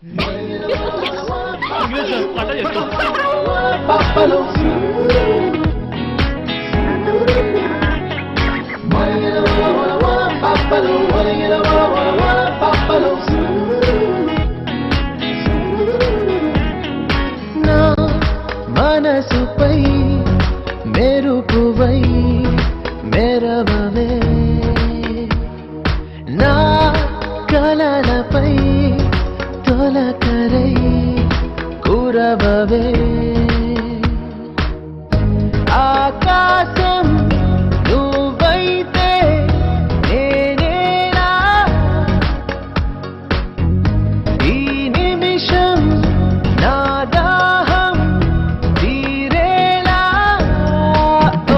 నా మనసుపై మెరుపువై మెరవవే, నా కలలపై తొలకరై కురవవే. ఆకాశం నువ్వైతే నేనేనా, ఈ నిమిషం నా దాహం తీరేలా.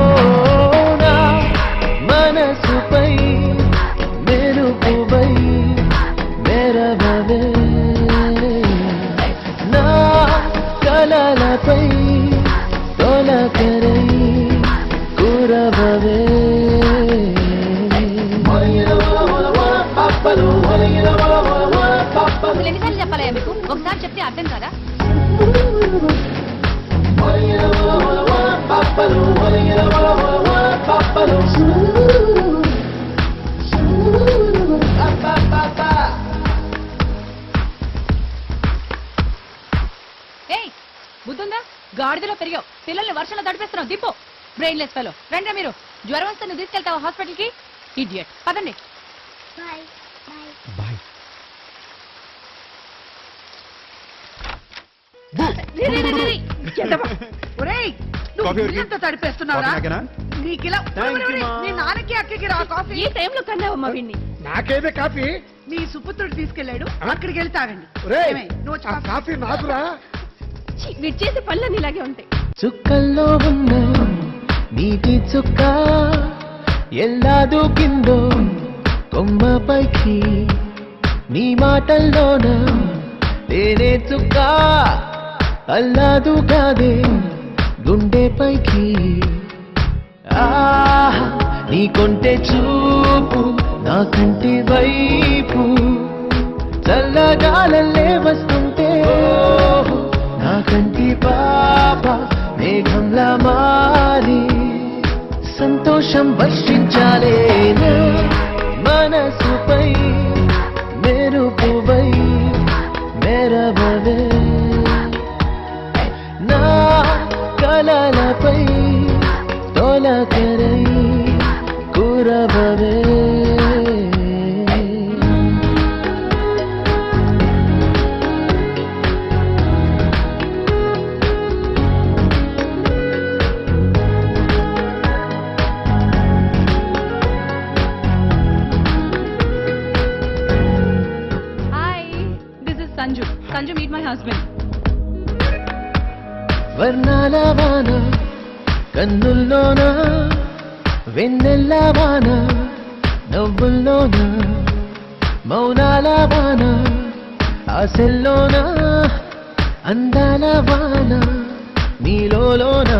ఓ నా మనసుపై మెరుపువై మెరవవే, నా కలలపై తొలకరై కురవవే. అసలు ఎన్నిసార్లు చెప్పాలయ్యా మీకు? ఒకసారి చెప్తే అర్థం కాదా? ఏయ్, బుద్ధుందా? గాడిదలో పెరిగావు, పిల్లల్ని వర్షంలో తడిపేస్తున్నావు. దిప్పు, బ్రెయిన్లెస్ ఫెలో. రండి మీరు. జ్వరం వస్తే నువ్వు తీసుకెళ్తావా హాస్పిటల్కి? ఇడియట్. పదండి. బాయ్. తడిపేస్తున్నావురా? నీకిలా నీ నాన్నకి అక్కకి రా కాఫీ. ఈ టైంలో కన్నావమ్మా వీణ్ణి. నాకేదే కాఫీ? మీ సుపుత్రుడు తీసుకెళ్లాడు, అక్కడికి వెళ్ళి తాగండి. ఒరేయ్, నువ్వు ఆ కాఫీ నాకురా. వీడు చేసే పనులన్నీ ఇలాగే ఉంటాయి. చుక్కల్లో ఉన్న నీటి చుక్క ఎలా దూకిందో కొమ్మపైకి, నీ మాటల్లోన తేనె చుక్క అల్లాదు కాదే గుండెపైకి. ఆహా, నీ కొంటె చూపు నా కంటి వైపు చల్లగాలల్లే వస్తుంటే, నా కంటి పాప మేఘంలా మారి సంతోషం వర్షించాలే. నా మనసుపై మెరుపువై మెరవవే, నా కలలపై తొలకరై కురవవే. Sanju. Sanju, meet my husband. వర్ణాల వాన కన్నుల్లోన, వెన్నెల్ల వాన నవ్వుల్లోన, మౌనాల వాన ఆశల్లోన, అందాల వాన నీలోన,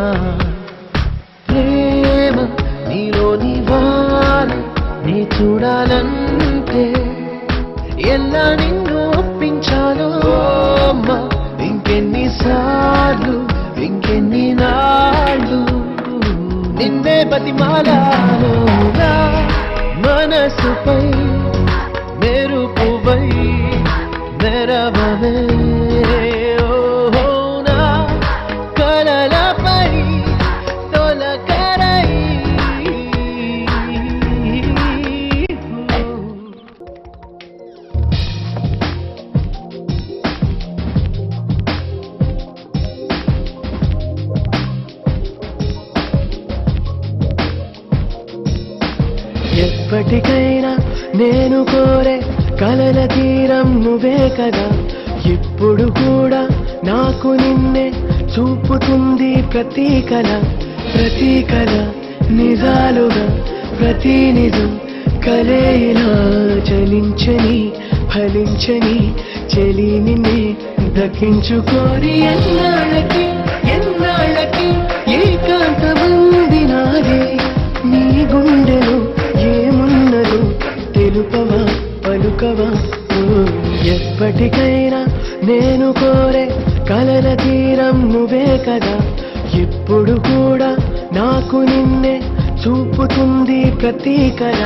ప్రేమ నీలోని వాన నీ చూడాలంటే ఎలా నిన్ను ఒప్పించాలో అమ్మా, ఇంకెన్నిసార్లు ఇంకెన్ని నాళ్ళు నిన్నే బతిమాలాలో. నా మనసుపై మెరుపువై మెరవవే, ఓహో నా కలలపై తొలకరై. ఎప్పటికైనా నేను కోరే కలల తీరం నువ్వే కదా, ఇప్పుడు కూడా నాకు నిన్నే చూపుతుంది ప్రతి కళ. ప్రతి కళ నిజాలుగా, ప్రతి నిజం కలే ఇలా చలించని ఫలించని చెలి నిన్నే దక్కించుకోరి. ఎన్నాళ్ళకి ఎన్నాళ్ళకి ఏకాంతమంది నాదే, నీ గుండెలో ఏమున్నదో తెలుపవా పలుకవా. ఎప్పటికైనా నేను కోరే కలల తీరం నువ్వే కదా ఎప్పుడు కూడా నాకు నిన్నే చూపుతుంది ప్రతి కళ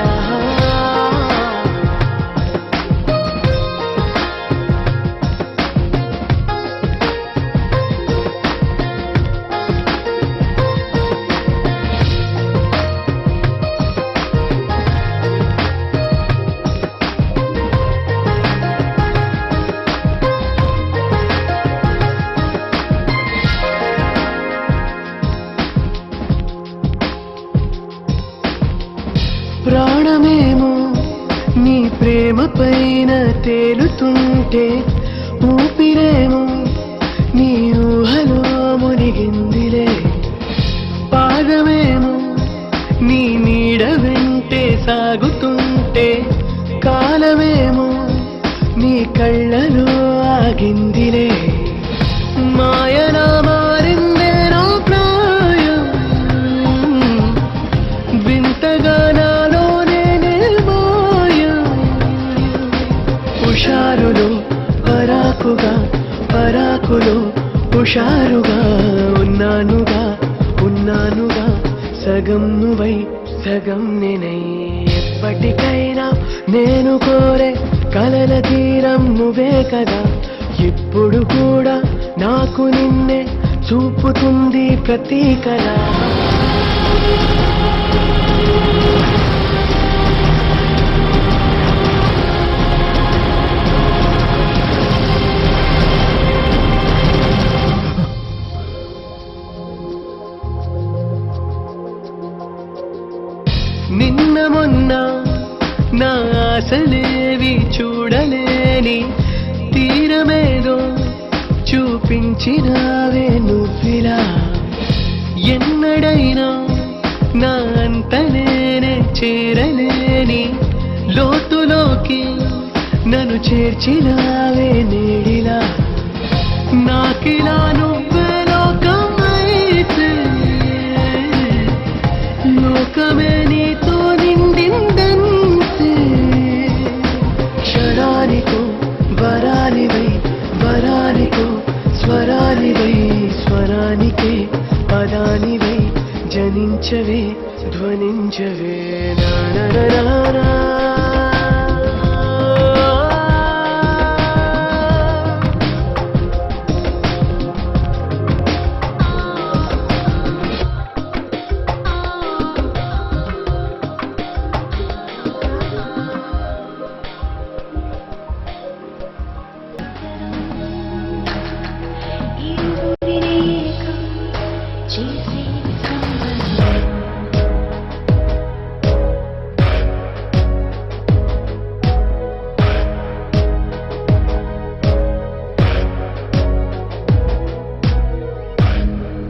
ప్రాణమేమో నీ ప్రేమ పైన తేలుతుంటే ఊపిరేమో నీ ఊహలో మునిగిందిలే పాదమేమో నీ నీడ వెంటే సాగుతుంటే కాలమేమో నీ కళ్ళలో ఆగిందిలే మాయనా మారిందే నా ప్రాయం వింతగా హుషారులో పరాకులో హుషారుగా ఉన్నానుగా సగం నువ్వై సగం నేనై ఎప్పటికైనా నేను కోరే కలల తీరం నువ్వే కదా ఎప్పుడు కూడా నాకు నిన్నే చూపుతుంది ప్రతి కళ నిన్న మొన్న నా ఆశలేవి చూడలేని తీరమేదో చూపించినావే నువ్విలా ఎన్నడైనా నా అంత నేనే చేరలేని లోతులోకి నన్ను చేర్చినావే నేడిలా నాకిలా నువ్వే లోకమైతే లోకమే నీతో నిండిందంతే క్షణానికో వరానికో స్వరానివై స్వరానికే పదానివై జనించవే ధ్వనించవే నానరారా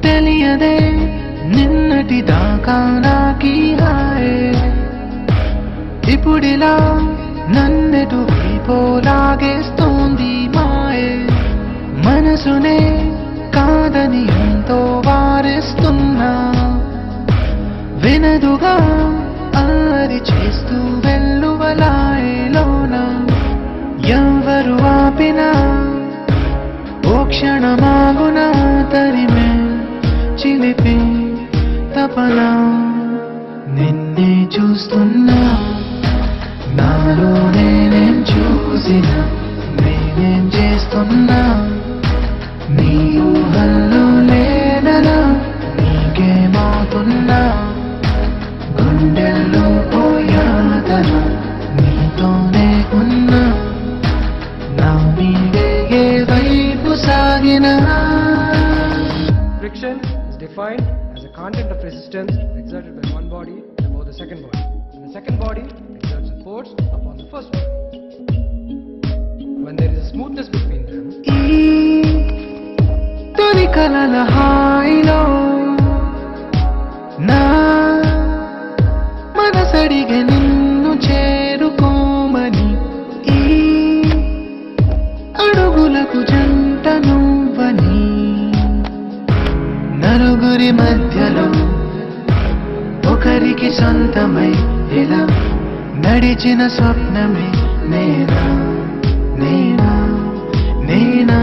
తెలియదే నిన్నటి దాకా నాకీ హాయే ఇప్పుడిలా నన్నెటు వైపోలాగేస్తోంది మాయే మనసునే కాదని ఎంతో వారిస్తున్నా వినదుగా అల్లరి చేస్తూ వెల్లువలాయలోన ఎవరు ఆపినా ఓ క్షణమాగునా తరిమే చిలిపి తపన నిన్నే చూస్తున్నా నాలో నేనేం చూసినా నేనేం చేస్తున్నా నీ ఊహల్లో లేనలా నీకేమవుతున్నా గుండెల్లో పోయాదన నీతోనే ఉన్నా నా మీదే ఏ వైపు సాగినా Friction is defined as a content of resistance exerted by one body above the second body, and the second body exerts a force upon the first body. When there is a smoothness between them, తొలి కలల హాయిలో నా మనసడిగే నిన్ను చేరుకోమని ఈ అడుగులకు జంట నువ్వని నలుగురి మధ్యలో ఒకరికి సొంతమై ఇలా నడిచిన స్వప్నమే నేనా నేనా నేనా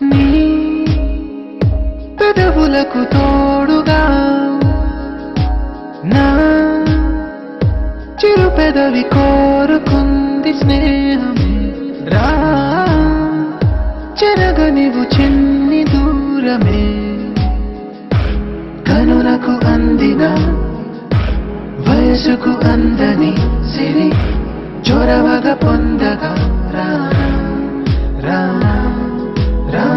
నీ పెదవులకు తోడుగా నా చిరు పెదవి కోరుకుంది స్నేహమే రా చెరగనివు చిన్ని దూరమే కనులకు అందిన వయసుకు అందని సిరి చొరవగా పొందగా రా రా రా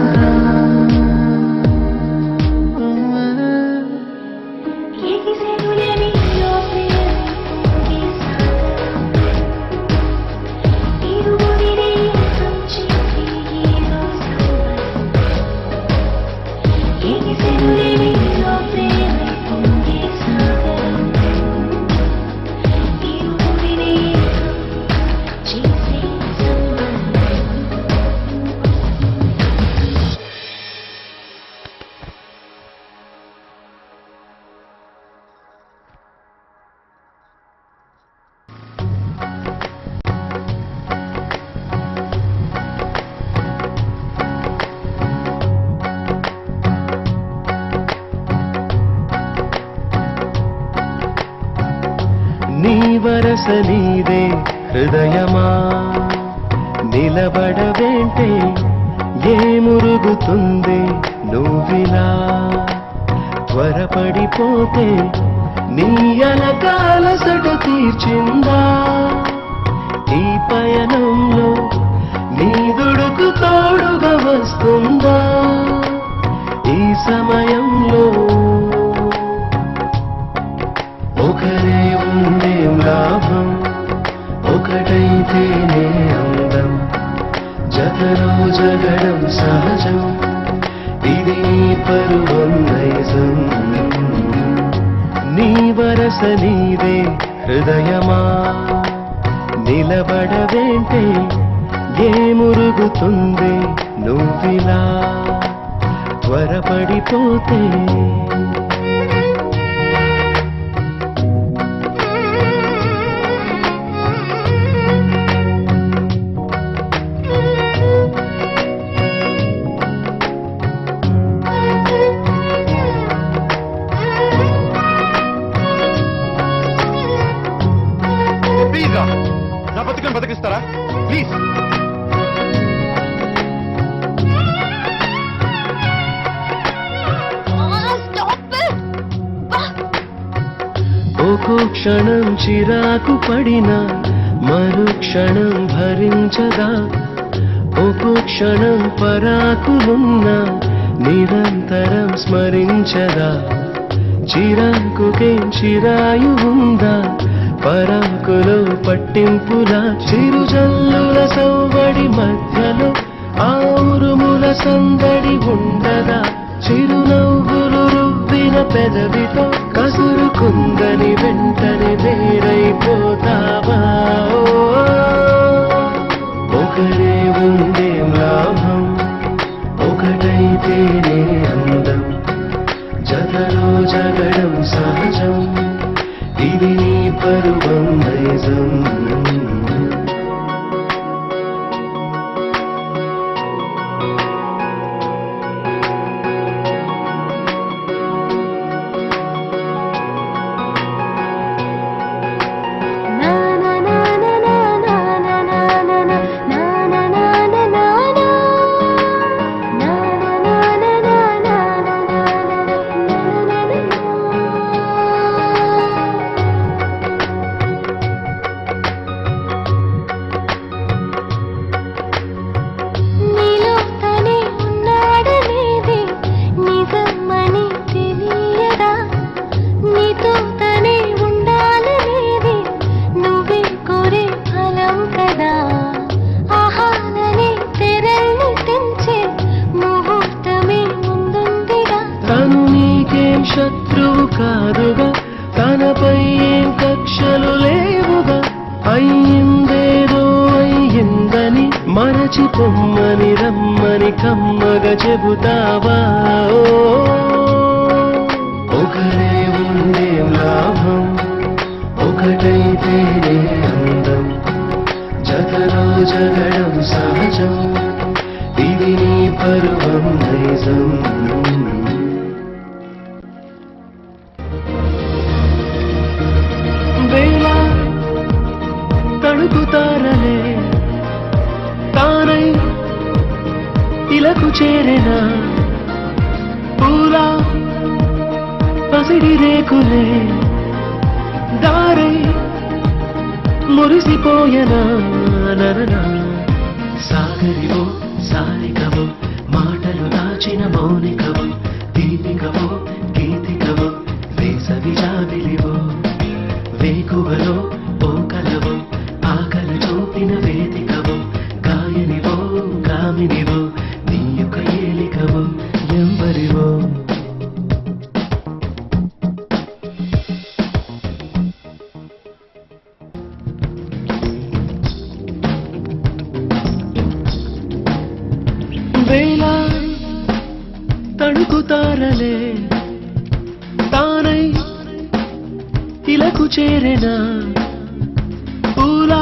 నీ వరస నీదే హృదయమా నిలబడవేంటే ఏ మురుగుతుంది నువ్విలా త్వరపడిపోతే నీ అలకాలసట తీర్చిందా ఈ పయనంలో నీ దుడుకు తోడుగా వస్తుందా ఈ సమయంలో ఒకరే ఉందేం లాభం ఒకటైతేనే అందం జతలో జగడం సహజం ఇది నీ పరువం నైజం నీ వరస నీదే హృదయమా నిలబడవేంటే ఏ మురుగుతుంది నువ్విలా త్వరపడిపోతే ప్లీజ్ రా నా బతుకని బతికిస్తారా ప్లీజ్ ఒక్కో క్షణం చిరాకు పడినా మరుక్షణం భరించదా ఒక్కో క్షణం పరాకులున్నా నిరంతరం స్మరించదా చిరాకుకేం చిరాయు ఉందా పరాకులో పట్టింపులా చిరుజల్లుల సవ్వడి మధ్యలో ఆ ఉరుముల సందడి ఉండదా చిరునవ్వులు రువ్విన పెదవితో కసురుకుందని వెంటనే వేరైపోతావా ఒకరే ఉందేం లాభం ఒకటైతేనే అందం జతలో జగడం సహజం ఇది నీ పరువం నైజం శత్రువు కాదుగా తనపై ఏం కక్షలు లేవుగా అయ్యిందేదో అయ్యిందని మరచి పొమ్మని రమ్మని కమ్మగా చెబుతావా ఒకరే ఉందేం లాభం ఒకటైతేనే అందం జతలో జగడం సహజం ఇది నీ పరువం నైజం వేళ తడుకుతారలే తానై ఇలకు చేరెన పూల పసిడి రేకులే దారై మురిసిపోయనా నరనా సాగరివో సారికవో మాటలు దాచిన మౌనికవో దీపికవో గీతికవో వేసవి జాబిలివో వేకువలో పోకలవో ఆకల చూపిన వేదికవో గాయనివో కామినివో నీ యొక్క ఏలికవో ఎవరివో వేళ తడుకుతారలే తానై ఇలకు చేరెన పూల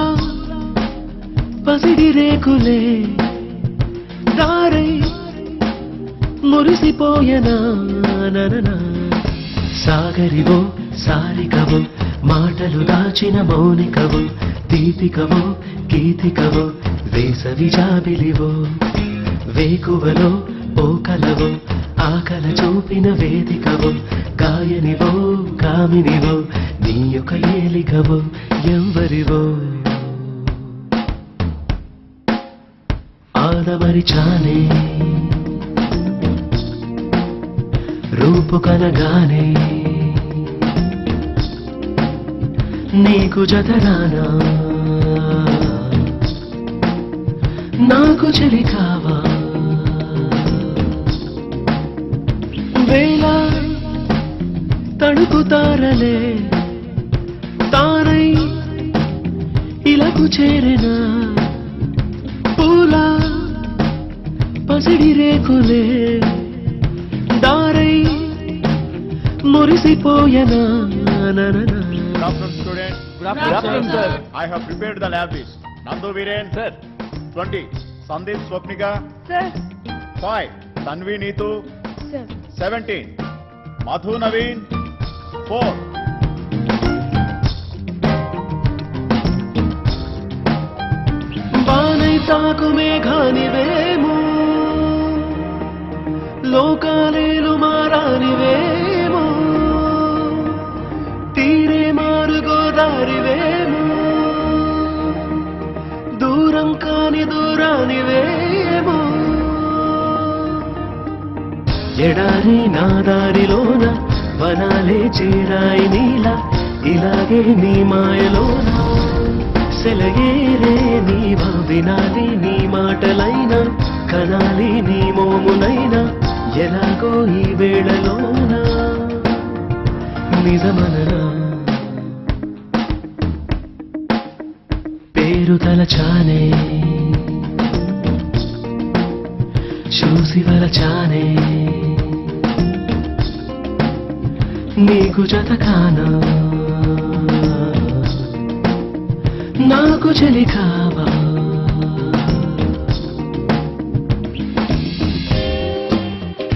పసిడి రేకులే దారై మురిసిపోయనా నరనా సాగరివో సారికవో మాటలు దాచిన మౌనికవో దీపికవో గీతికవో వేసవి జాబిలివో వేకువలో పోకలవో ఆకల చూపిన వేదికవో గాయనివో కామినివో నీ యొక్క ఏలికవో ఎవరివో ఆదమరిచానే రూపు కనగానే నీకు జతరానా నాకు చెలి కావా వేళ తడుకుతారలే తానై ఇలకు చేరెన పూల పసిడి రేకులే దారై మురిసిపోయనా నరనా Good afternoon, students. Good afternoon, sir. I have prepared the lab list. Nandu Viren. Sir. 20. Sandeep Swapnika. Sir. 5. Tanvi Neetu. Sir. 17. Madhu Naveen. 4. బానై తాకు మేఘానివేమో లోకాలేలు మారానివేమో తీరే మారు గోదారివేమో దూరం కాని దూరానివేమో ఎడారి నా దారిలోన వనాలే చేరాయి నీలా ఇలాగే నీ మాయలోన సెలయేరే నీవా వినాలి నీ మాటలైనా కనాలి నీ మోమునైనా ఎలాగో ఈ వేళలోన నిజమననా పేరు తలచానే చూసి వలచానే నీకు జతకానా నాకు చెలికా